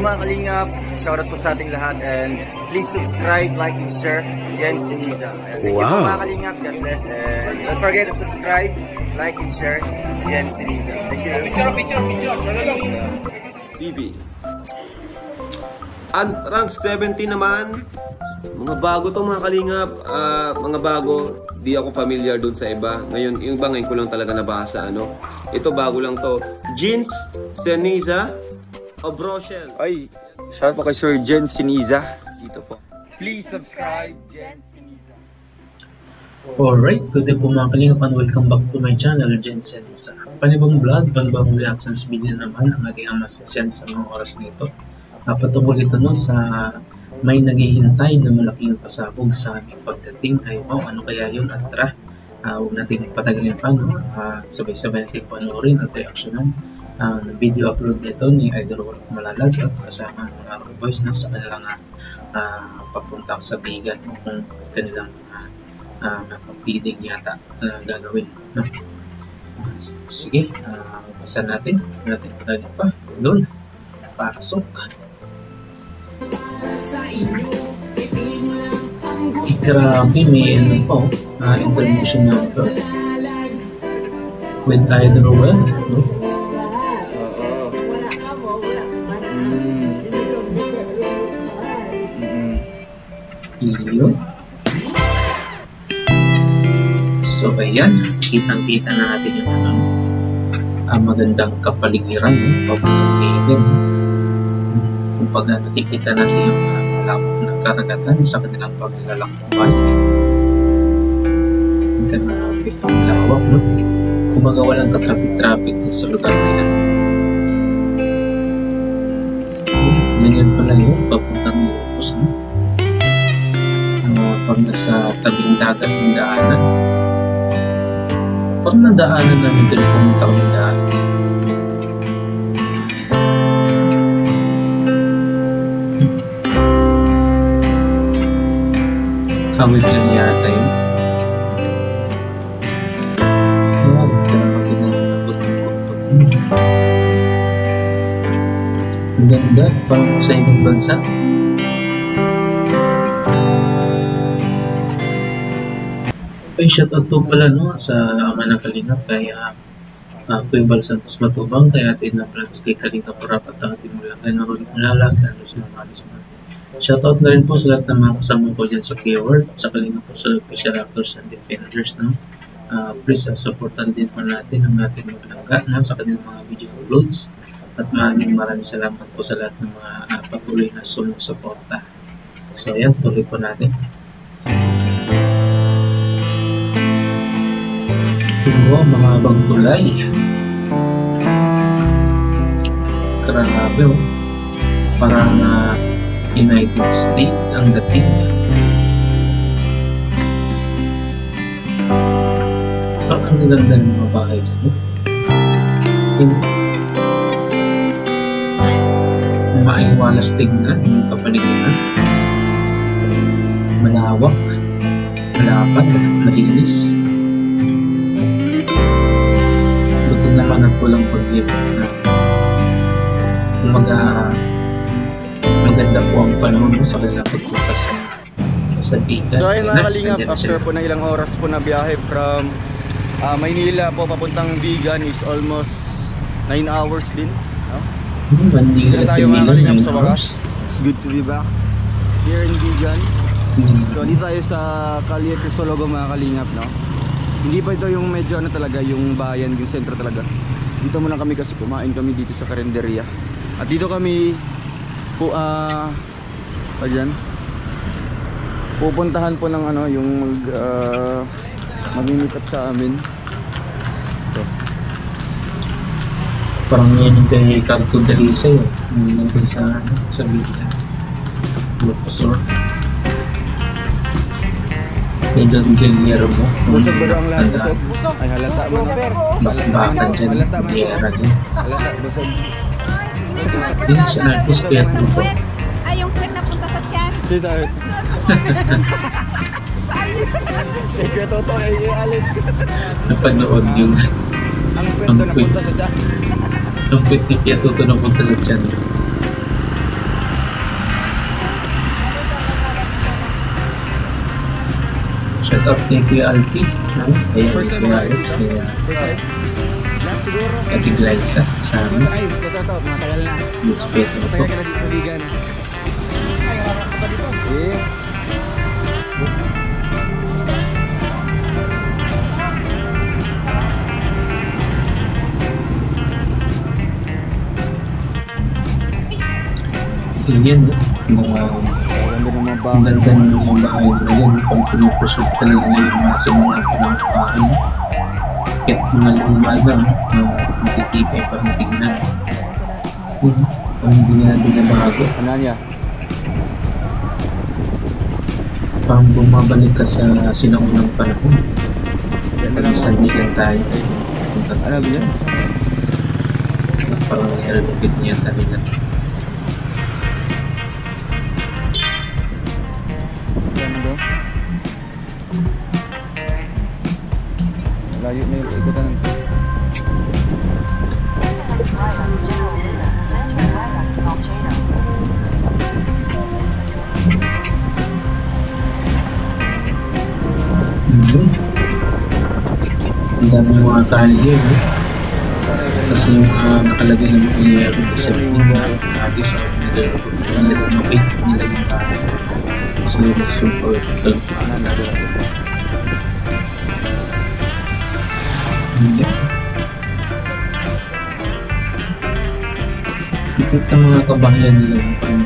mga kalingap, shoutout po sa ating lahat and please subscribe, like, and share. Yan si Niza. Thank you po mga kalingap, God bless, and don't forget to subscribe, like, and share. Yan si Niza. Thank you. Picture. TV. And rank 70 naman. Mga bago to mga kalingap, mga bago. Di ako familiar dun sa iba. Ngayon, yung iba ngayon ko lang talaga nabasa, ano. Ito bago lang to. Jeans Seniza of Rochelle. Ay, shout po kay Sir Jen Siniza. Dito po. Please subscribe, Jen Siniza. Alright, good day po mga kalingap and welcome back to my channel, Jen Siniza. Panibang vlog, panibang reactions video naman ang ating amas kasyan sa mga oras nito. Patungkol ito no, sa may naghihintay na malaking pasabog sa aming pagdating. Ay ano kaya yun? At tara, huwag natin patagalin pa, no? Sabay-sabay natin panoorin at reaksyonan ang video upload nito ni Idol Wolf Malalag at kasama ng mga boys na sa kanilang papunta sa bigan kung sa kanilang pagpiling yata gagawin, no? Sige, basa natin patagalin pa doon, pasok. Grabe, may ano po, information number with Idol Wolf, no? Iyo. So ayan, kitang-kita natin yung magandang kapaligiran, no? Papuntang Eden. Kung nakikita natin yung malawak na karagatan sa kanilang paglalakbay. Ang grabe, ang lawak, no? Kumaga walang katraffic-traffic sa lugar na yan. Ganyan pala yun, papuntang Ilocos, no? Pag nasa tabing dagat yung daanan. Pag nadaanan namin ito, pumunta kami dagat. Hawid lang yata yun. Ang ganda, parang sa ibang bansa. Okay, shoutout po pala no, sa ama ng Kalingap kaya Kuya Bal Santos Matubang, kaya atin na plans kay Kalingap Rapat ang ating mulagay na Rolling Malalag, Carlos Normales. Shoutout na rin po sa lahat ng mga kasama ko dyan sa keyword, sa Kalingap po sa Fisher Actors and Defenders, no? Please supportan din po natin ang ating maglangga na sa kanilang mga video uploads at maraming salamat po sa lahat ng mga patuloy na sumusuporta. So ayan, tuloy po natin. Wow, mga abang tulay. Grabe, oh. Parang United States ang dating. Parang ang ganda ng mga bahay dyan, oh. Maiwalas tingnan yung kapaligiran. Malawak, malapad, malinis. Naman ang tulang pag-ibig na maganda po ang panahon mo sa kanilang pagpunta sa bigan. So ayun mga kalingap, after po ng ilang oras po na biyahe from Maynila po papuntang Bigan is almost 9 hours din, no? Dito tayo mga kalingap sa wakas. It's good to be back here in Bigan. So dito tayo sa Calle Crisologo mga kalingap, no? Hindi pa ito yung medyo ano talaga, yung bayan, yung sentro talaga. Dito muna kami kasi kumain kami dito sa karinderya. At dito kami po dyan, pupuntahan po ng ano, yung mag-meet up sa amin. Ito. Parang yan yung kay Carto Dalisa yun. Hindi natin sa video. Professor. May Don Guillermo. Busog ba ang lahat? Busog? Ay halata mo na. Bakbakan dyan. Guillermo din. Halata, busog. Din si artist kaya tuto. Ay, yung kwet na punta sa tiyan. Si Sart. Eh, kaya toto ay Alex. Napanood yung ang kwet na punta sa tiyan. Ang kwet ni Pia Toto na punta sa tiyan. Shout out kay Kuya Alpi, no? Kaya First time Kuya ba Alex, dito? kaya First time? Lahat siguro. Ate Glyza, kasama. Ay, ito, matagal na. Lutz Petro po. Matagal ka na dito sa Ligan. Ay, harap ka pa dito. Eh. Yan, mga Ganda ng mga ang ganda ng mga bahay talaga, no? Pag pinupursog talaga na yung mga simula po ng bahay, no? Kahit mga luma na, matitipay parang tingnan. Parang hindi nga binabago. Ano niya? Parang bumabalik ka sa sinaunang panahon. Ganda ng Sandigan tayo. Ano ba yan? Parang i-renovate niya talaga. Ganda. Layo na yung ikutan nito. Ang dami mga kalye, no? Kasi yung nakalagay ng mga sa lagi sa nilagay nila yung tao. So, super kalpaan na rin. Ikot ang mga kabahayan nila yung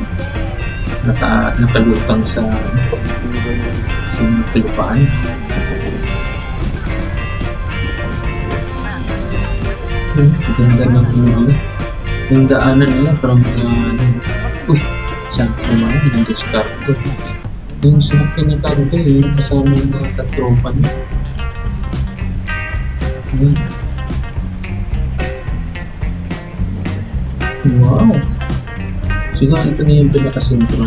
nakalutang sa mga kalupaan. Ganda ng mga yung daanan nila parang uy, saan ka naman yung discarte yung sinakyan na kante yung kasama yung mga katropa niya. Wow, siguro ito na yung pinakasentro.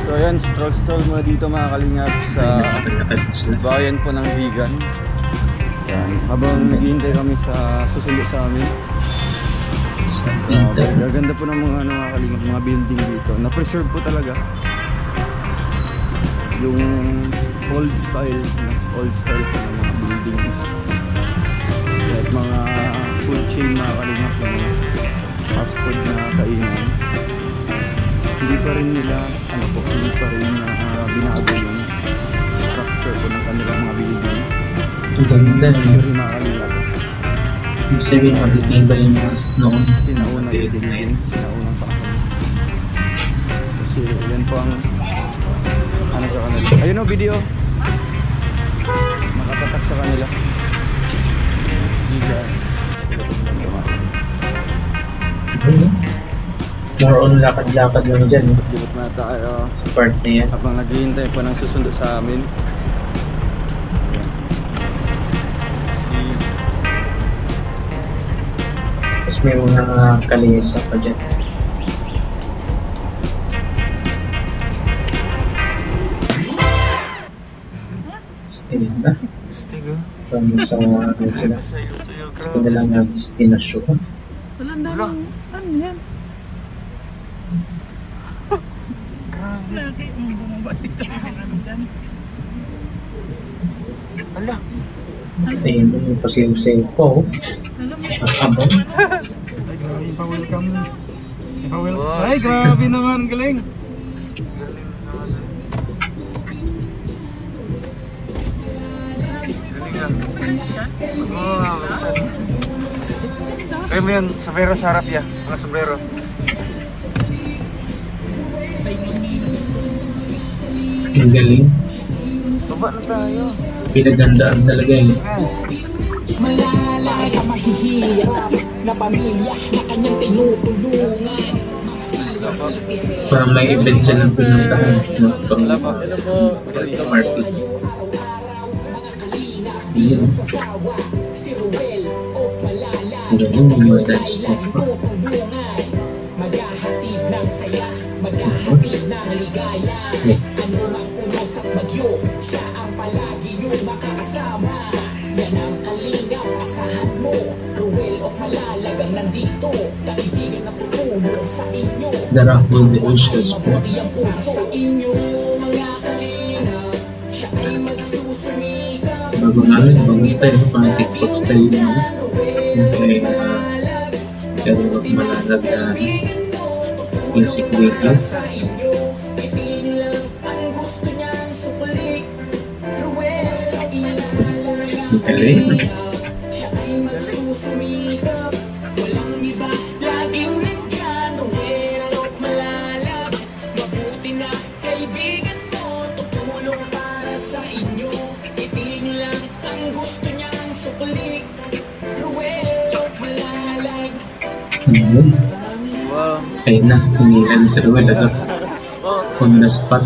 So ayan, stroll muna dito mga kalingap sa Nakakad na sila. bayan po ng Vigan. Yan. Habang naghihintay kami sa susundo sa amin. Sa Vigan. Gaganda po ng mga kalingap, mga building dito. Na-preserve po talaga yung old style po ng mga buildings. At mga food chain mga kalingap, yung fast food na kainan. Hindi pa rin nila binago yung structure po ng kanilang mga building. Ang ganda Pero yun. mga kalingap, Ibig sabihin matitibay yung mga noon. sinaunang building, sinaunang panahon. Kasi yan po ang ano sa kanila. Ayun o, video. Nakatatak sa kanila. Giga. More on lakad-lakad lang dyan, no? Dibot na tayo. Sa part na yan. Habang naghihintay pa ng susundo sa amin. Tapos may mga kalesa pa dyan. Ayun na. Stigo. Kami sa ano sila. Sayo, Sa kanilang destinasyon. Wala na lang. Ano yan? Grabe. Bumaba dito. Ano dyan? Ala. Ayun na yung pasiyo-sayo po. Alam mo. At abang. Ay, grabe, ipa-welcome. Ipa-welcome. Ay, grabe naman, galing. Kaya mo yun, sombrero sa harap ya. Mga sombrero. Ang galing. Baba na tayo. Pinagandaan talaga eh. Malala sa mahihirap na pamilya na kanyang tinutulungan. Parang may event siya ng pinuntahan. No? Pang Malta Market. Yun. Ang galing yung mga dance na pa. Maghahatid ng saya, maghahatid ng ligaya. Ano mang unos at bagyo, siya ang palagi yung makakasama. Yan ang kalingap, asahan mo. Ruel o Malalagang nandito, kaibigan na tutulong sa inyo. The Raffle de Oceans po. Mabuti ang puso sa inyo, mga kalingap. Siya ay magsusunod. Bagong style, pang TikTok style mo. Okay, pero wag malalag na music video. Galing. Ayun na, hinila ni Sir Ruel agad. On the spot.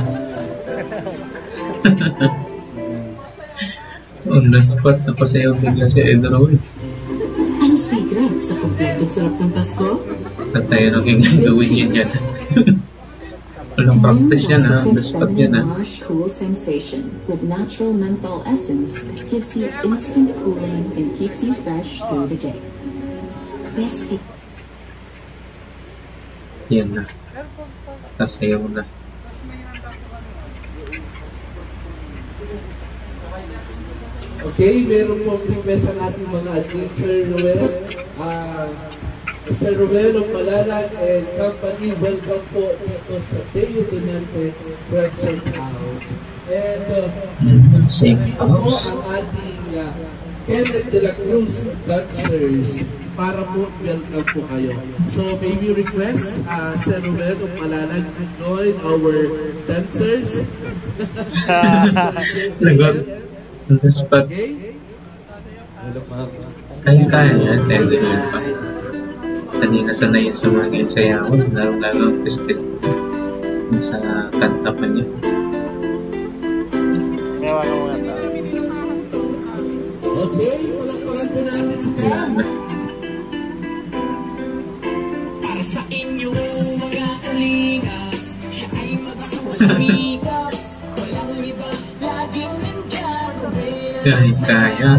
On the spot, napasayaw bigla si Edro. Ang secret sa kompletong sarap ng Pasko? Tatay, ano kayong gagawin yan yan? Walang practice yan ha, on the spot yan ha. Marsh Cool Sensation with natural menthol essence that gives you instant cooling and keeps you fresh through the day. This Yan na. Tasayaw na. Okay, meron po request ang ating mga admin, Sir Ruel. Sir Ruel of Malalag and company, welcome po dito sa Deo Tenante Correction House. And Same dito po house. ang ating Kenneth de la Cruz dancers para po welcome po kayo. So may we request Sir Ruel of Malalag to join our dancers. Lagot. On the spot. Okay? Hello, ma'am. Kaya yan, dahil yun pa. Sanay na sanay sa mga ganyan sayawan, lalo ang tested sa kanta pa niya. Okay, palakpakan po natin si Cam. Para sa inyo mga kalinga, siya ay magsusumikap. Walang iba, laging nandyan. Kaya.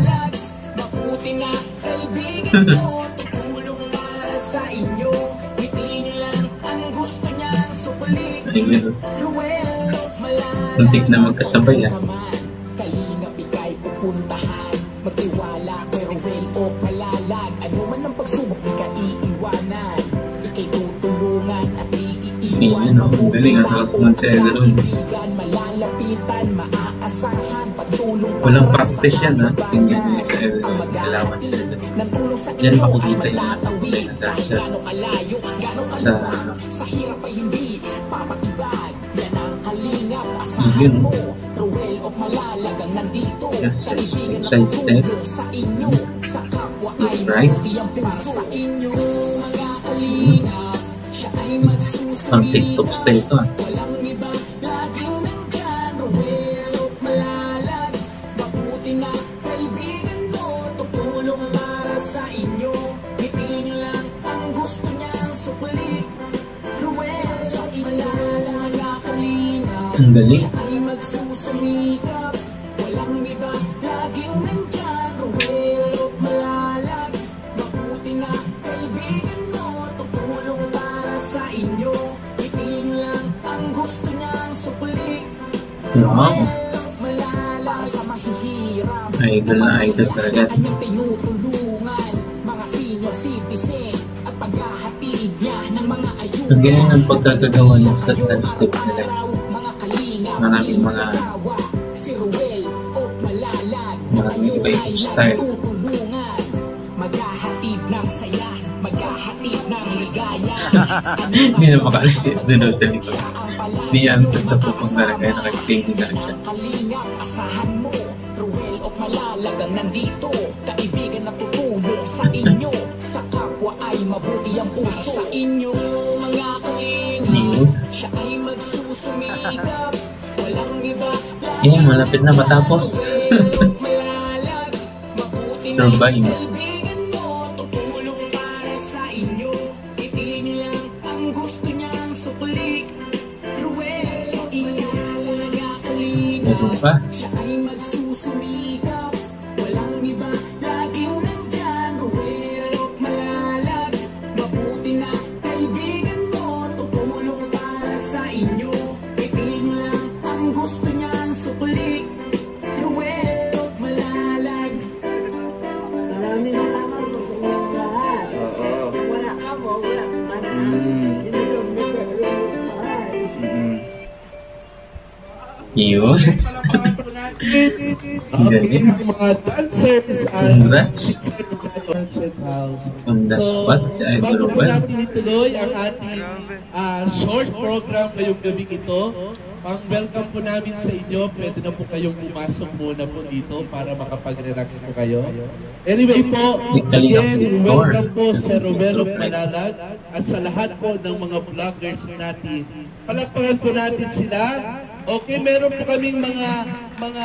Mabuti na kaibigan mo, tutulong para sa inyo. Ngiti niyo lang ang gusto niyang sukulit. Ayun. Ruel, malalag. Muntik na magkasabay ah. Kalingap ika'y pupuntahan. Magtiwala kay Ruel o Malalag. Ano man ang pagsubok, di ka iiwanan. Ika'y tutulungan at iiiwan. Ayun, ang galing ang houseman sa Edro. Malalapitan, maaasahan, pagtulong. Walang practice yan ha. Tingnan niya sa Edro. Alawan nila. Yan makikita yung mga dancer sa hirap ay hindi papatibag. Yan ang kalingap, asahan yun. mo. Ruel o Malalag ang nandito. Yeah, side step. Sa inyo, sa kapwa ay Right. mabuti ang puso. Sa inyo, mga kalingap, siya ay magsusunod. Ang TikTok style to ah. Walang iba, laging nandyan. Ruel o Malalag, mabuti na kaibigan mo. Tutulong para sa inyo. Ngiti niyo lang ang gusto niyang sukulit. Ruel o Malalag, mga kalingap, Ang galing. siya ay magsusumikap. Walang iba, laging nandyan. Ruel o Malalag, mabuti na kaibigan mo. Tutulong para sa inyo. Ngiti niyo lang ang gusto niyang sukulit. Wow. Malalag sa mahihirap. Idol na idol talaga. Kanyang tinutulungan mga senior citizen at paghahatid niya ng mga ayuda. Ang galing ng pagkakagawa ng step nila. Mga kalinga, Maraming mga si Ruel o Malalag, maraming iba-ibang style. tutulungan. Maghahatid ng saya, maghahatid ng ligaya. Hindi na makalis si Edro sa likod. Hindi yan sa pupong talaga. Naka-explain din na siya. Kalingap, asahan mo. Ruel o Malalag ang nandito. Kaibigan na tutulong sa inyo. Sa kapwa ay mabuti ang puso. Sa inyo, mga kalingap, siya ay magsusumikap. Walang iba, Yan, malapit na matapos. Malalag, mabuti na Survive. kaibigan mo. Tutulong para sa inyo. Ngiti niyo lang ang gusto niyang sukulit. Ruel o inyo, mga kalingap, Meron pa. siya ay magsusumikap. Walang iba, laging nandyan. Ruel o Malalag, mabuti na kaibigan mo. Tutulong para sa inyo. Ngiti niyo lang ang gusto niyang sukulit. Ruel o Malalag. Yun. Ang galing. Mga dancers at Congrats. House. On the spot, si Idol Bago po Ruel. natin ituloy ang ating short program ngayong gabi ito, pang-welcome po namin sa inyo. Pwede na po kayong pumasok muna po dito para makapag-relax po kayo. Anyway po, again, welcome po sa Ruel of Malalag at sa lahat po ng mga vloggers natin. Palakpakan po natin sila. Okay, meron po kaming mga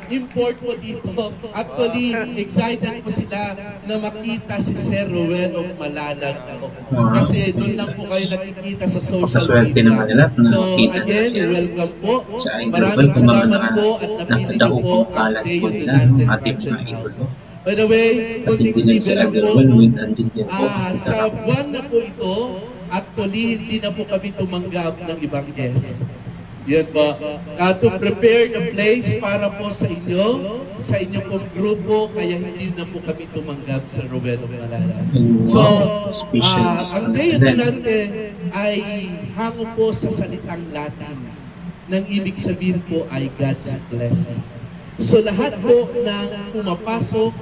import po dito. Actually, excited po sila na makita si Sir Ruel of Malalag. Kasi doon lang po kayo nakikita sa social Pakaswerte media. naman nila na So makita again, siya. welcome po. Sa Idol Ruel, Maraming kung mga salamat po at napili niyo po ang kalat po Leo nila, Dinante ng ating Production mga idol. House. By the way, At hindi kunting lang si lang Idol po, Ruel, with andin din po. sa buwan na po ito, actually hindi na po kami tumanggap ng ibang guest. Yan po. To prepare the place para po sa inyo pong grupo, kaya hindi na po kami tumanggap sa Ruel of Malalag. So, ang Leo Dinante ay hango po sa salitang Latin. Nang ibig sabihin po ay God's blessing. So lahat po ng pumapasok,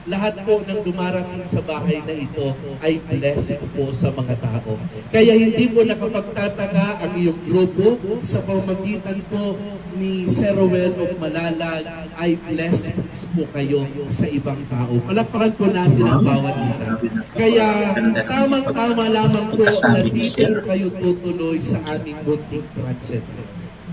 lahat po ng dumarating sa bahay na ito ay blessing po sa mga tao. Kaya hindi po nakapagtataka ang iyong grupo sa pamamagitan po ni Sir Ruel of Malalag ay blessings po kayo sa ibang tao. Palakpakan po natin ang bawat isa. Kaya tamang-tama lamang po na dito kayo tutuloy sa aming munting project.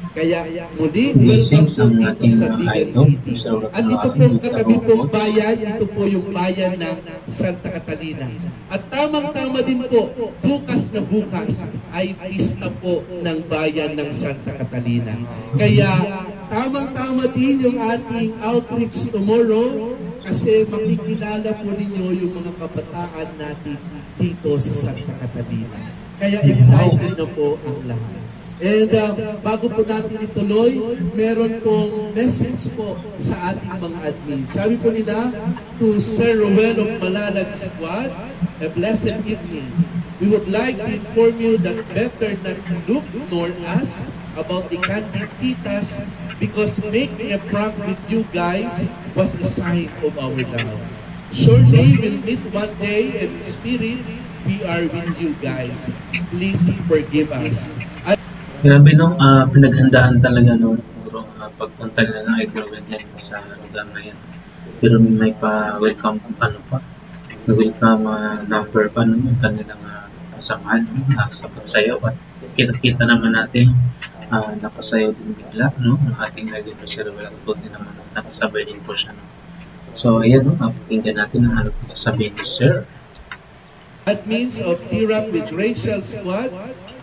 Kaya muli, welcome po dito sa Bigan City. At ito po katabi pong bayan, ito po yung bayan ng Santa Catalina. At tamang-tama din po, bukas na bukas ay pista po ng bayan ng Santa Catalina. Kaya tamang-tama din yung ating outreach tomorrow kasi makikilala po ninyo yung mga kabataan natin dito sa Santa Catalina. Kaya excited na po ang lahat. And bago po natin ituloy, meron pong message po sa ating mga admin. Sabi po nila, to Sir Ruel of Malalag Squad, a blessed evening. We would like to inform you that better not look nor ask about the candid titas because making a prank with you guys was a sign of our love. Surely we'll meet one day in spirit. We are with you guys. Please forgive us. Grabe no, pinaghandaan talaga noon puro pagpunta nila ng Idol Ruel yan sa lugar na yan. Pero may pa-welcome welcome number pa nun yung kanilang kasamahan sa pagsayaw at kita naman natin napasayaw din bigla no, ng ating Idol Sir Ruel at buti naman nakasabay din po siya no. So ayan no, pakinggan natin ang ano sasabihin ni Sir. Admins of T-Rap with Rachel Squad,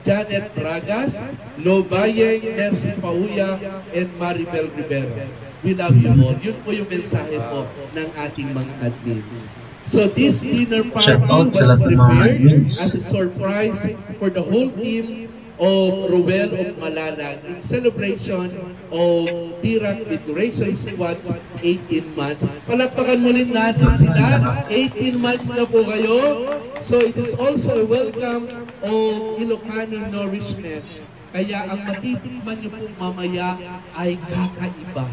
Janet Bragas, Lobayeng, Nancy Pauya, and Maribel Rivera. We love you all. Yun po yung mensahe po ng ating mga admins. So this dinner party was prepared as a surprise for the whole team of Ruel of Malalag in celebration of T-Rap with Rachel Squad's 18 months. Palakpakan muli natin sila. 18 months na po kayo. So it is also a welcome of Ilocano nourishment. Kaya ang matitikman nyo pong mamaya ay kakaiba.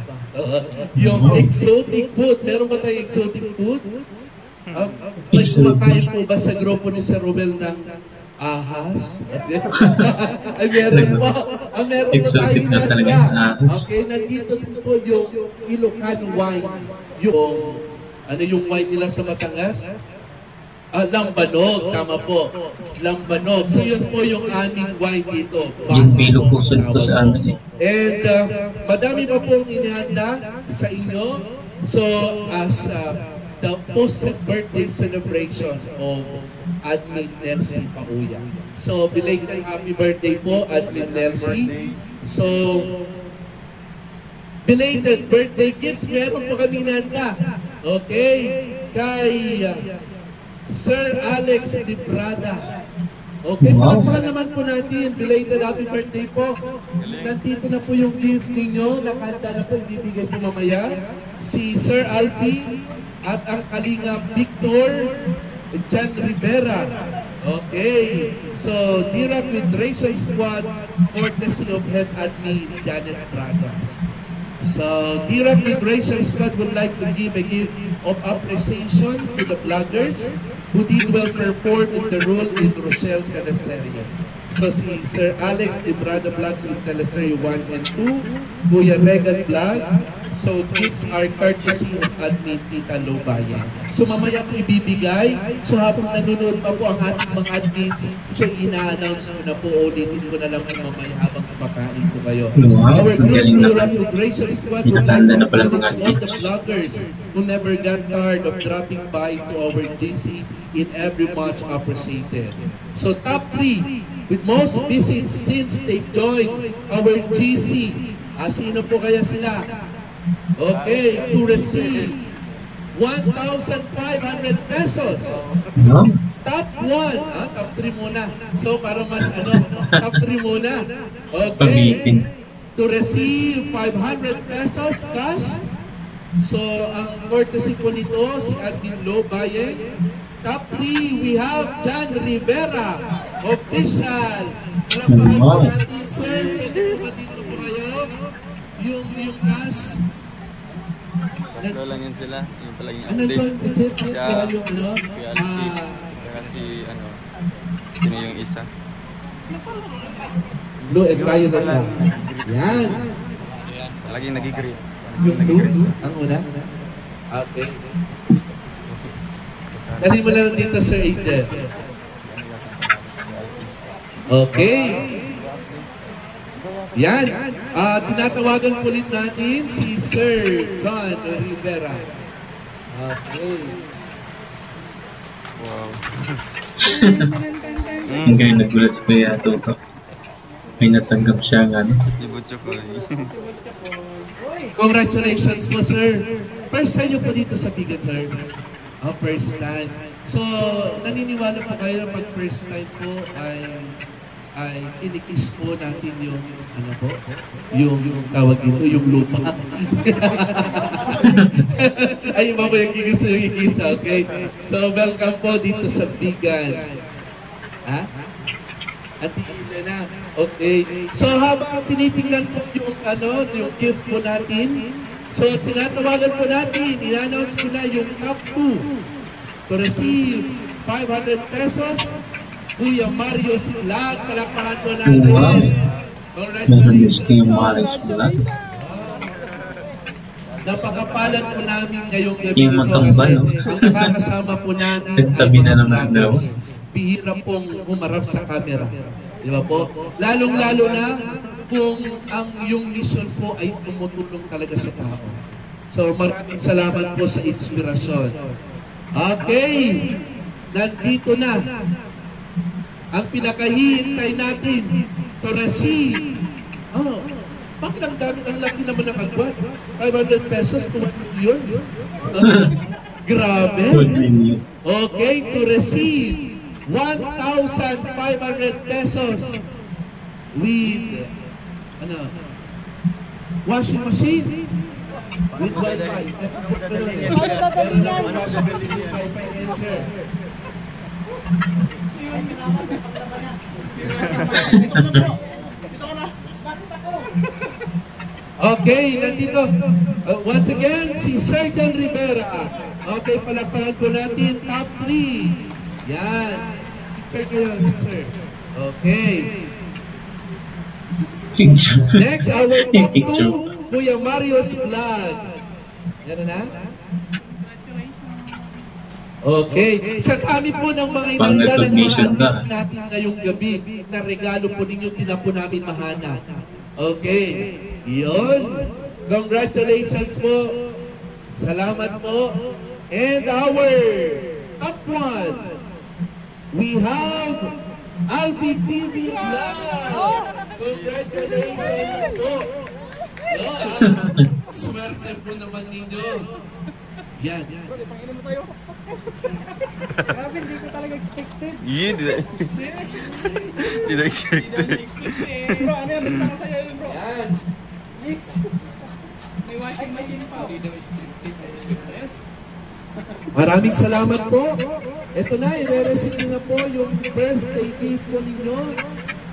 Yung exotic food. Meron ba tayong exotic food? May kumakain po ba sa grupo ni Sir Ruel ng ahas? Ay, meron po. Meron po tayo na. Okay, nandito din po yung Ilocano wine. Yung wine nila sa Batangas? Lambanog, tama po. Lambanog. So yun po yung aming wine dito. Yung pilo po sa amin eh. And madami pa pong inihanda sa inyo. So as the post-birthday celebration of Admin Nelsie Pauya. So belated happy birthday po, Admin Nelsie. So belated birthday gifts, meron po kami inihanda. Okay? Kay Sir Alex Librada. Okay, palakpakan naman po natin. Belated happy birthday po. Nandito na po yung gift ninyo. Nakanta na po, ibibigay po mamaya. Si Sir Alpi at ang Kalinga Victor Jan Rivera. Okay, so D-Rock with Rachel Squad, courtesy of Head Admin Janet Bragas. So D-Rock with Rachel Squad would like to give a gift of appreciation to the vloggers who did well perform in the role in Rochelle Teleserye. So si Sir Alex Librado Vlogs in Teleserye 1 and 2, Kuya Regan Vlog. So gifts are courtesy of Admin Tita Lobayan. So mamaya po ibibigay. So habang nanonood pa po ang ating mga admins, so ina-announce ko na po, ulitin ko na lang po mamaya habang kumakain po kayo. Wow, Our group galing naman. Europe Gracious Squad would like Nakahanda to na pala mga acknowledge all the tips. vloggers who never got tired of dropping by to our GC in every much appreciated. So top 3 with most visits since they joined our GC. Sino po kaya sila? Okay, to receive 1,500 pesos. No? Top 1, top 3 muna. So para mas top 3 muna. Okay. Pag-meeting. To receive 500 pesos cash. So ang courtesy po nito si Admin Lobayan. Top 3, we have John Rivera, official. Palakpakan po natin, sir. Pwede po ba dito po kayo? Yung cash. Tatlo lang yun sila. Yung pala yung Ano update. doon? Siya, Yung Kuya Alfie. Saka si sino yung isa? Blue and tayo na lang. Yan. Laging nag-greet. Yung blue, ang una. Okay. Dali mo lang dito, Sir Angel. Okay. Yan. Tinatawagan po ulit natin si Sir John Rivera. Okay. Wow. Ang galing nagulat si Kuya Toto. May natanggap siya ng ano. Ibutso ko. Congratulations po, sir. First time nyo po dito sa Bigan, sir. First time. So, naniniwala po kayo pag first time po ay inikis po natin yung ano po? Yung tawag dito, yung lupa. Ay, iba po yung kikis na yung ikis, okay? So, welcome po dito sa Bigan. Ha? At na. Okay. So, habang tinitingnan po yung yung gift po natin, so, tinatawagan po natin, i-announce ko na yung top 2 to receive 500 pesos. Kuya Mario's Vlog, palakpakan po natin. Wow. Nakalis ko yung Marius Vlog. Napakapalat po namin ngayong gabi Yung nito magkambal, kasi no? ang nakakasama po namin Nagtabi na naman daw. vloggers, bihira pong humarap sa camera. Di ba po? Lalong-lalo na kung ang yung mission po ay tumutulong talaga sa tao. So maraming salamat po sa inspirasyon. Okay, nandito na ang pinakahihintay natin to receive. Bakit ang dami, ang laki naman ng agwat? 500 pesos, 2 million? Grabe. Okay, to receive 1,500 pesos with washing machine with Wi-Fi. Meron na po washing machine with Wi-Fi answer. Okay, nandito. Once again, si Sergeant Rivera. Okay, palakpakan po natin. Top 3. Yan. Picture ko yun, sir. Okay. Next, our top 2, Kuya Mario's Vlog. Yan na? Okay. Sa dami po ng mga inanda ng mga admins natin ngayong gabi na regalo po ninyo, tinapo namin mahana. Okay. Yun. Congratulations po. Salamat po. And our top 1, we have Albi TV Vlog. Congratulations po. Swerte po naman ninyo. Yan. Grabe, hindi ko talaga expected. Yun, hindi expected. Bro, ano yan? Basta ko sa'yo yun, bro. Yan. Mix. May washing machine pa. Maraming salamat po. Ito na, i-receive nyo na po yung birthday gift po ninyo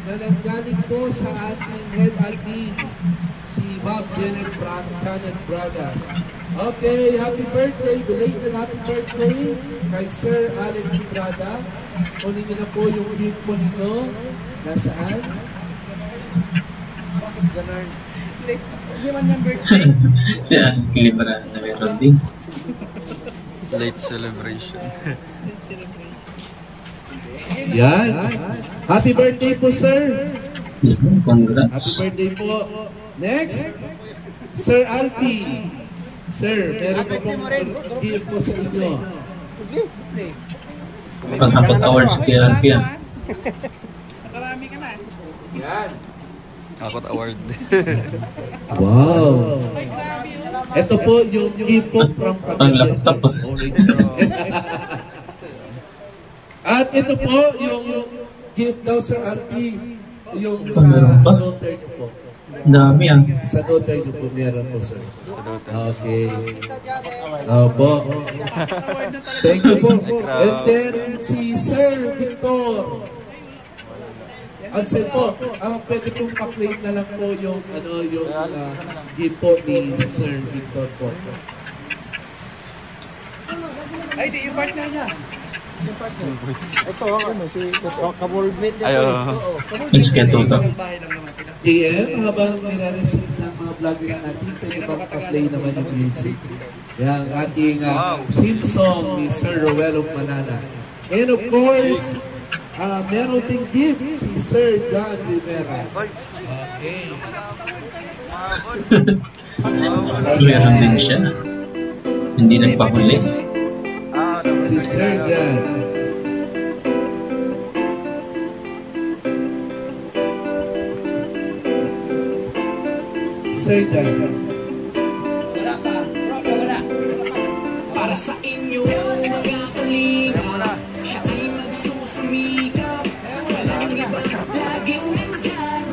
na nanggaling po sa ating head admin, si Ma'am Janet Bragas. Okay, happy birthday, belated happy birthday kay Sir Alex Entrada. Kunin nyo na po yung gift po ninyo. Nasaan? Si Anki Libra na meron din. Late celebration. Yan. Happy birthday po, sir. Happy Congrats. birthday po. Next, Sir Alpi. Sir, meron po pong gift po sa inyo. Pang-apat awards kay Alpi ah. Nakarami ka na. Akot award. Wow. Ito po yung gift po from Ang laptop. At ito po yung gift daw Sir Alpi. Yung sa Meron pa? daughter niyo po. Dami ah. Sa daughter niyo po meron po, sir. Sa daughter. Okay. Opo. Thank you po. And then si Sir Victor. Absent po. Pwede pong pa-claim na lang po yung yung gift po ni Sir Victor po. Ay, di yung partner niya. Ito, si ka-worldmate niya. Ayo. It's get to the DM, habang nire-receive ng mga vloggers natin, pwede bang pa-play naman yung music? Yung ating theme song ni Sir Roel of Manala. And of course, meron ding gift si Sir John Rivera. Okay. meron din siya. Hindi nagpahuli. Si Sir John. Sir John. Para sa inyo mga kalinga, siya ay magsusumikap. Walang iba, laging nandyan.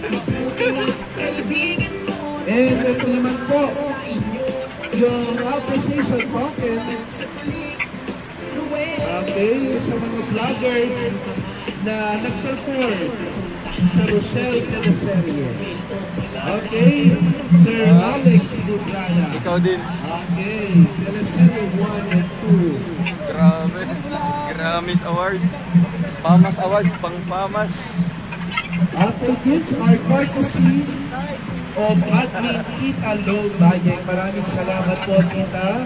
Mabuti na kaibigan mo. And ito naman po, yung appreciation token. Okay, sa mga vloggers na nag-perform sa Rochelle Teleserye. Okay, Sir Alex Budrana. Ikaw din. Okay, Teleserye 1 and 2. Grabe. Grammys Award. Pamas Award. Pang Pamas. Okay, gifts are courtesy of admin Tita Lo Bayeng. Maraming salamat po, Tita.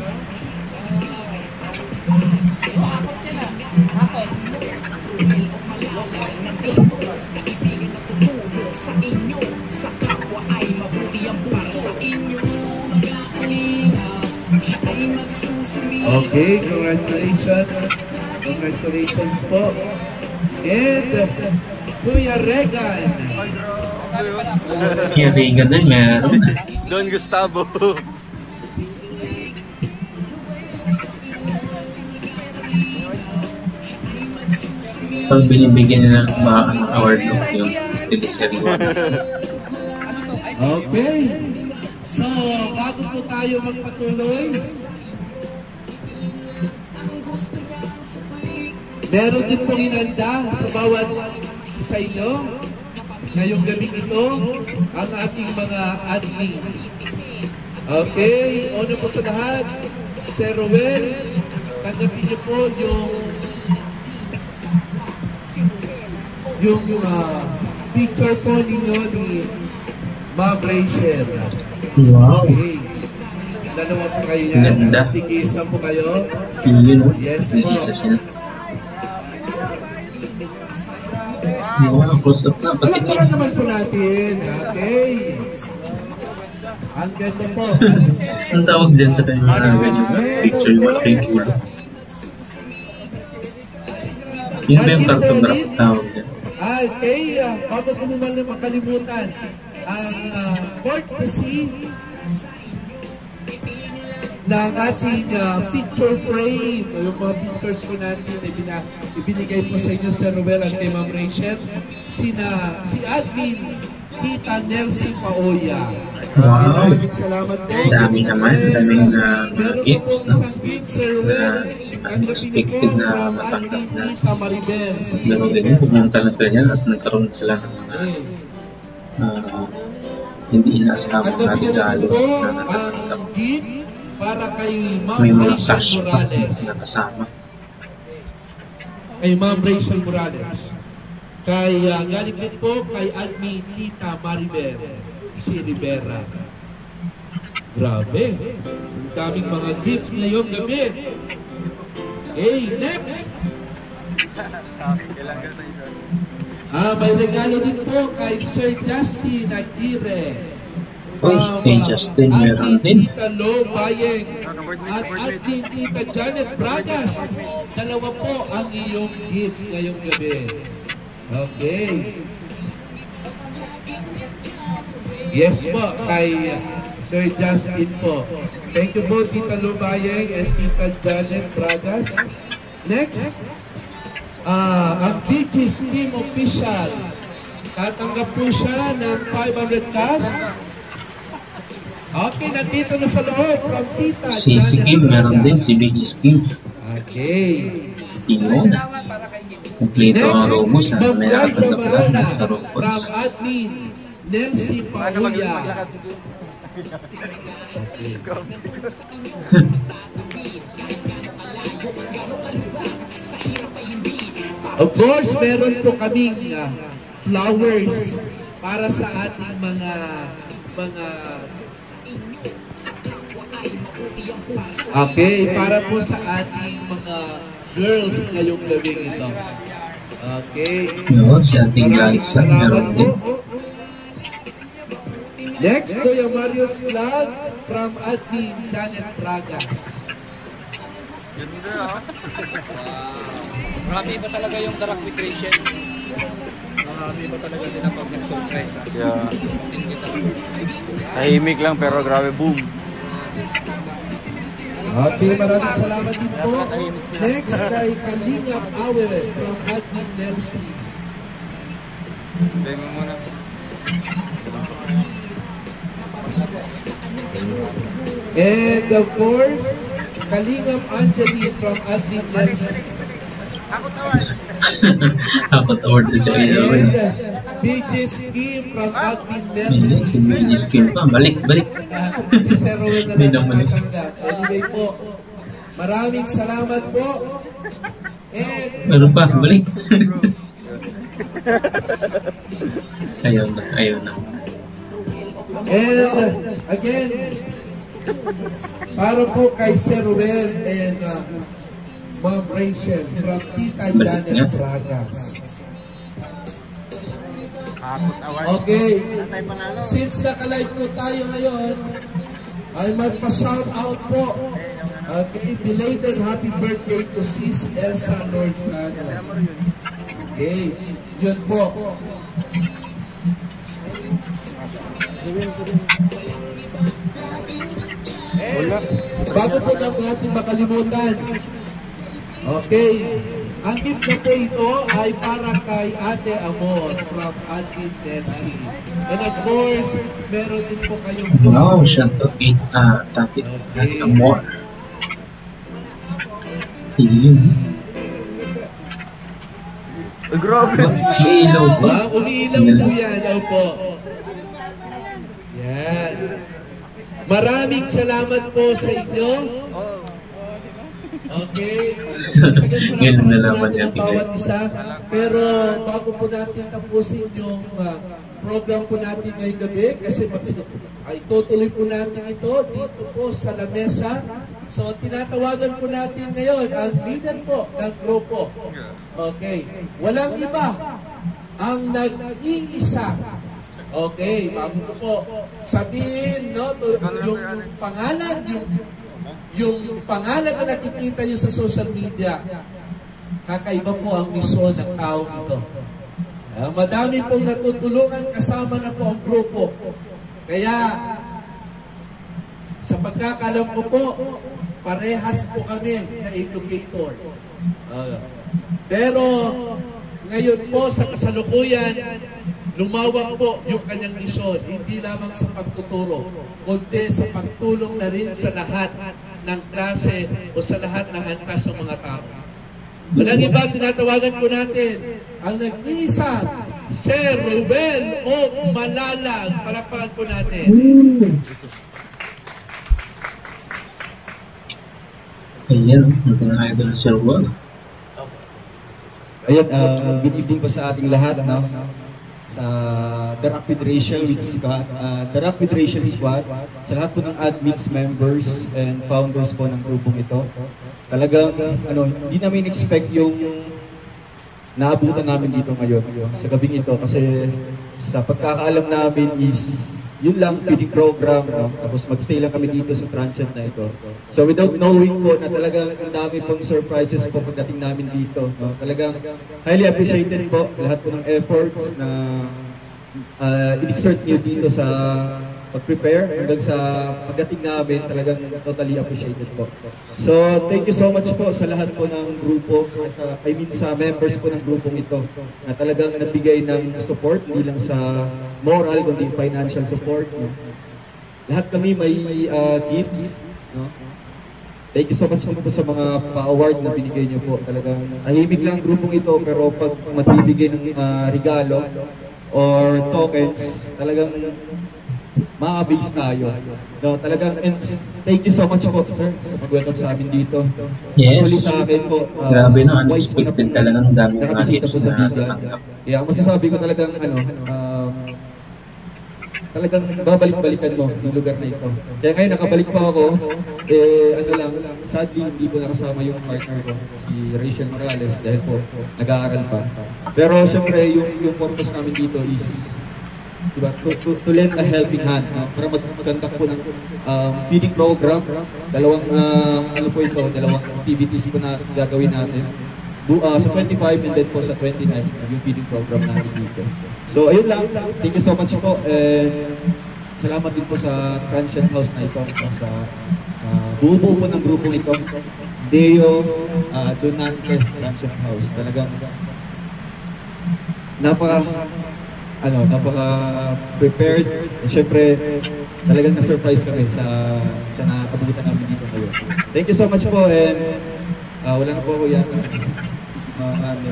Sa inyo, sa kapwa ay mabuti ang para sa inyo mga kalinga, siya ay magsusumikap. Okay, congratulations. Congratulations po. And Kuya Regan. Kaya Regan din meron. Don Gustavo. Pag binibigyan nila ng award no, yung teleserye. Okay. So, bago po tayo magpatuloy, meron din pong inanda sa bawat isa inyo ngayong gabi ito ang ating mga admin. Okay, una po sa lahat, Sir Roel, tanggapin niyo po yung picture po ninyo ni Ma'am Rachel. Wow. Okay. Dalawa po kayo yan. Ganda. Tigisa po kayo. Yun, Yes po. isa sila. Wow, close up na. Pati Palakpakan naman po natin. Okay. Ang ganda po. ang tawag dyan sa tayo mga ganyan picture yung malaking ulo. Yun ba yung cartograph tawag dyan? Okay. Bago ko mo makalimutan, ang courtesy ng ating picture frame, yung mga pictures po natin na ibinigay po sa inyo Sir Roel at kay Ma'am Rachel, si admin Tita Nelsie Paoya. Wow. Maraming salamat po. Dami naman, daming Meron gifts, po no? isang gift, Sir Will. Unexpected na matanggap na. Tita Maribel. Pero ganyan, pumunta na sila yan at nagkaroon sila ng mga hindi inaasahang mga regalo na natatanggap. Ang gift para kay Ma'am May mga Rachel cash pa Morales. na kasama. Kay Ma'am Rachel Morales. Kay galing din po kay Admin Tita Maribel si Rivera. Grabe. Ang daming mga gifts ngayong gabi. Okay, next. May regalo din po kay Sir Justin Aguirre. Uy, kay Justin meron din. Tita Lo Bayeng at Admin Tita Janet Bragas. Dalawa po ang iyong gifts ngayong gabi. Okay. Yes po, kay Sir Justin po. Thank you po, Tita Lo Bayeng and Tita Janet Bragas. Next, ang DJ's Team Official. Tatanggap po siya ng 500 cash. Okay, nandito na sa loob from Tita Si Janet Kim meron Bragas. din, si BG Kim. Okay. Yun. Kompleto ang Next, Romo sa Ma'am may Liza nakatanggap Marona sa from Robots. Admin Nelsie Paoya. Of course, meron po kaming flowers para sa ating mga okay, para po sa ating mga girls ngayong gabing ito. Okay. No, si Ating Maraming Liza salamat meron din. po. Next, Kuya Marius Vlog from Admin Janet Bragas. Marami ba talaga yung Darak with Rachel? Marami ba talaga sila pag nag-surprise? Yeah. Tahimik lang pero grabe boom. Okay, maraming salamat din po. Next, kay Kalingap Awe from Admin Nelsie. Play mo muna. And of course, Kalingap Angeli from Admin Nelsie. Ako tawad din sa iyo. And DJ Skim from Admin Hindi, Nelsie. si BG Kim pa. Balik. Si Sir Rowan na May lang namalis. natatanggap. Anyway po, maraming salamat po. And Meron pa, balik. Ayaw na. And again, para po kay Sir Ruel and Ma'am Rachel from Tita Janet Bragas. Okay, since naka-live po tayo ngayon, ay magpa-shout out po. Okay, belated happy birthday to Sis Elsa Lorzano. Okay, yun po. Bago po natin makalimutan, okay, ang gift na po ito ay para kay Ate Amor from Admin Nelsie. And of course, meron din po kayong Wow, shout out kay Tati Amor. Yun. Grabe. May ilaw ba? Umiilaw po yan, opo. Yan. Maraming salamat po sa inyo. Okay. Ganun na naman natin yan, ang bawat isa. Pero bago po natin tapusin yung program po natin ngayong gabi, kasi ay tutuloy po natin ito dito po sa lamesa. So tinatawagan po natin ngayon ang leader po ng grupo. Okay. Walang iba ang nag-iisa. Okay, bago ko po sabihin, no, yung pangalan, yung pangalan na nakikita nyo sa social media, kakaiba po ang misyon ng taong ito. Madami pong natutulungan, kasama na po ang grupo. Kaya, sa pagkakalam ko po, parehas po kami na educator. Pero, ngayon po sa kasalukuyan, lumawak po yung kanyang misyon, hindi lamang sa pagtuturo, kundi sa pagtulong na rin sa lahat ng klase o sa lahat ng antas ng mga tao. Walang iba, tinatawagan po natin ang nag-iisang Sir Ruel O. Malalag. Palakpakan po natin. Ayan, ito na idol na Sir Ruel. Ayun, good evening po sa ating lahat, no? Sa The Rock Federation Squad, sa lahat po ng admins, members, and founders po ng grupong ito. Talagang, hindi namin expect yung naabutan namin dito ngayon, sa gabing ito, kasi sa pagkakaalam namin is, yun lang, feeding program, no? Tapos magstay lang kami dito sa transient na ito. So without knowing po na talagang ang dami pong surprises po pagdating namin dito, no? Talagang highly appreciated po lahat po ng efforts na in-exert nyo dito sa pag-prepare hanggang sa pagdating namin, talagang totally appreciated po. So thank you so much po sa lahat po ng grupo, sa members po ng grupong ito na talagang nagbigay ng support, hindi lang sa moral, kundi financial support, no? Lahat kami may gifts, no? Thank you so much po sa mga pa-award na binigay niyo po. Talagang tahimik lang ang grupong ito, pero pag magbibigay ng regalo or tokens, talagang ma-amaze tayo. No, talagang, and thank you so much po, sir, sa pag-welcome sa amin dito. Yes. Actually sa akin po, Grabe na, unexpected talaga ng dami ng nakabisita po gifts sa na Bigan. natanggap. Kaya masasabi ko talagang, talagang babalik-balikan mo yung lugar na ito. Kaya ngayon nakabalik pa ako, sadly hindi po nakasama yung partner ko, si Rachel Morales, dahil po nag-aaral pa. Pero syempre yung purpose namin dito is, diba, to lend a helping hand, no? Para mag-conduct po ng feeding program. Dalawang activities po na gagawin natin. Sa 25 and then po sa 29, yung feeding program natin dito. So ayun lang, thank you so much po, and salamat din po sa Transient House na ito, sa buo-buo po ng grupong ito, Deo Donante Transient House. Talagang napaka-prepared, and syempre talagang na-surprise kami sa naabutan namin dito ngayon. Thank you so much po, and wala na po ako yata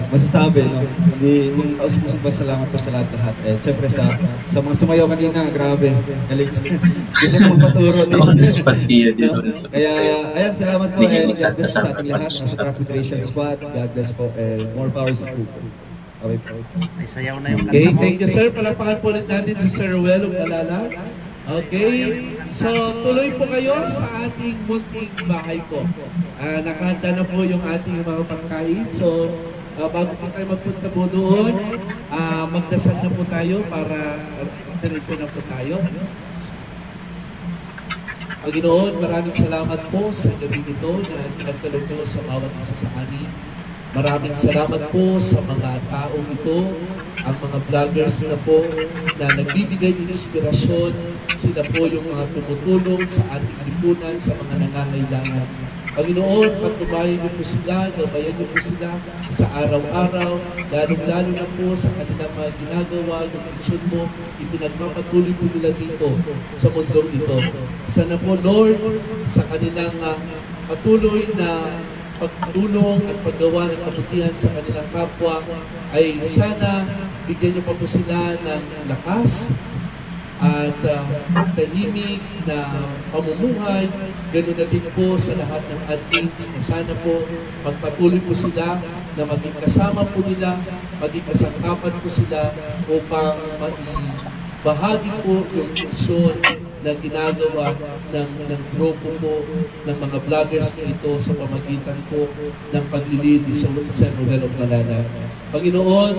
masasabi, no? Yung taos-pusong pasalamat po sa lahat-lahat. Eh, syempre sa mga sumayaw kanina, grabe, galing. Gusto ko magpaturo din. Kaya, ayan, salamat po, and God bless sa ating lahat, sa Rock Federation Squad. God bless po, and more power sa grupo. Okay po. Okay, thank you sir. Palakpakan po ulit natin si Sir Ruel O. Malalag. Okay, so tuloy po kayo sa ating munting bahay po. Nakahanda na po yung ating mga pagkain. So, bago po tayo magpunta po doon, magdasal na po tayo para diretso na po tayo. Panginoon, maraming salamat po sa gabi ito na pinagkalog nyo sa bawat isa sa amin. Maraming salamat po sa mga taong ito, ang mga vloggers na po na nagbibigay ng inspirasyon. Sila po yung mga tumutulong sa ating lipunan, sa mga nangangailangan. Panginoon, pagtubayan niyo po sila, gabayan niyo po sila sa araw-araw, lalong-lalo na po sa kanilang mga ginagawa, yung misyon mo, ipinagpapatuloy po nila dito sa mundong ito. Sana po, Lord, sa kanilang patuloy na pagtulong at paggawa ng kabutihan sa kanilang kapwa, ay sana bigyan niyo pa po sila ng lakas at tahimik na pamumuhay. Ganoon na din po sa lahat ng admins na sana po magpatuloy po sila na maging kasama po nila, maging kasangkapan po sila upang bahagi po yung misyon na ginagawa ng grupo po ng mga vloggers na ito sa pamagitan po ng paglilid sa Sir Ruel O. Malalag. Panginoon,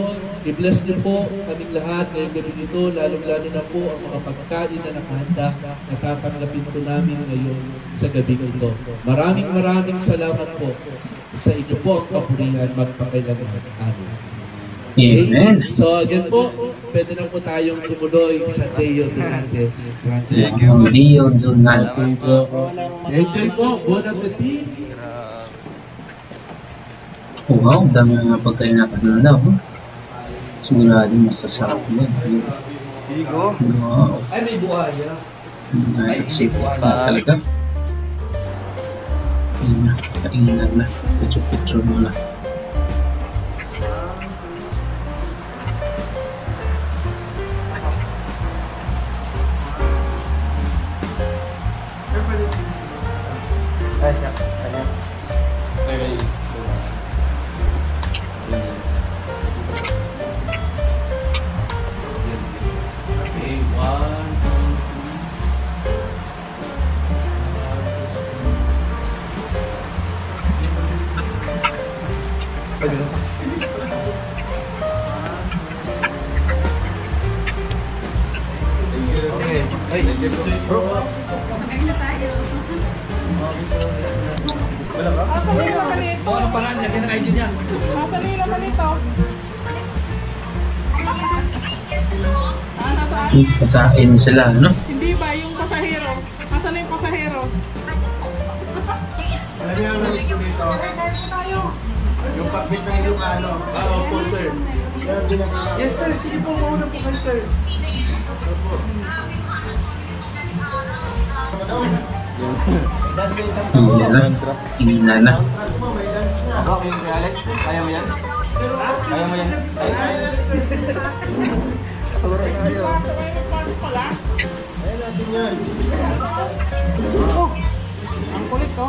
i-bless niyo po kaming lahat ngayong gabi ito, lalong-lalo na po ang mga pagkain na nakahanda na tatanggapin po namin ngayon sa gabi ito. Maraming salamat po sa inyo po ang kapurihan magpakailangan. Amen. Okay? Amen. So again po, pwede na po tayong tumuloy sa Deo Donante. Deo Donante po. Enjoy po. Bon appetit. Wow, dami mga pagkain na kanina. Siguradong masasarap yan. Bigo. Wow. Ay, may buhaya. Excited na talaga. Ayun na, kainan na. Picture muna. Ano pangalan? Lagyan ng ID niya. Nasaan naman ito? Pasain sila, no? Hindi ba yung pasahero? Nasaan na yung pasahero? Yung pagbit na yung ano. Opo, sir. Yes sir, sige po, mauna po kayo sir. Hina na. Okay, Alex, kaya mo yan? Kaya mo yan? Ang kulit to.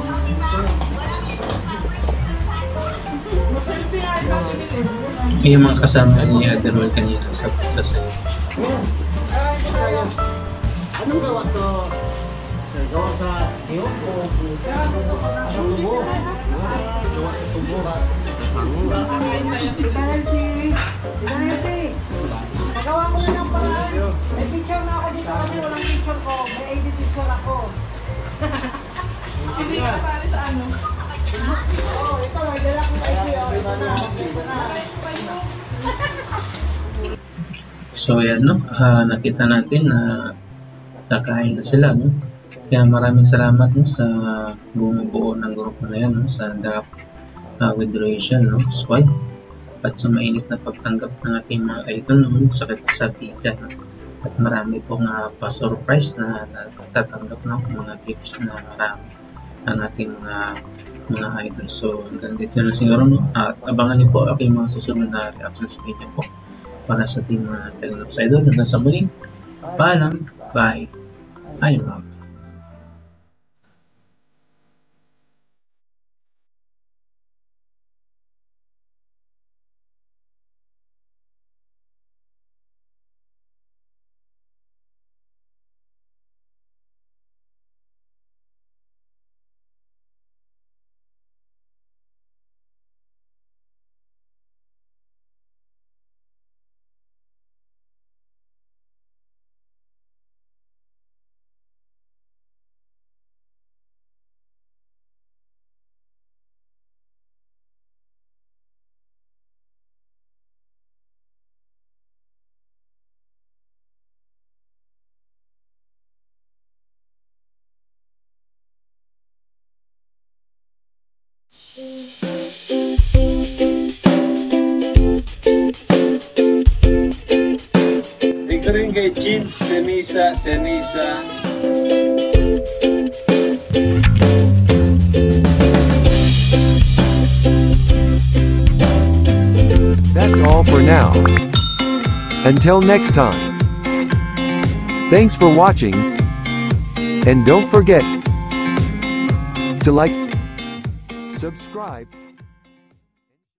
Yung mga kasama ni Adderall kanina sa sayo. Anong gawa to? Gawa sa iyo o gawa sa tubo? Nagawa ko na ng paraan. May picture na ako dito kasi walang picture ko. May edit picture ako. Hindi ka kasali sa ano? Oo, ito. May dala ko sa iyo. Ito na. So yan, no? Nakita natin na kakain na sila, no? Kaya maraming salamat, no, sa bumubuo ng grupo na yan, no? Sa Darap Withdrawation, no? Squad. At sa mainit na pagtanggap ng ating mga idol, no? Sa tiga, no? At marami pong pa-surprise na natatanggap, no? Mga gifts na marami ang ating mga idol. So hanggang dito na siguro, no? At abangan niyo po aking mga susunod na reactions video po para sa ating mga Kalingap sa idol. Hanggang sa muli, paalam, bye, I'm out. Ito rin kay Jeans, Senisa. That's all for now. Until next time. Thanks for watching. And don't forget to like, subscribe,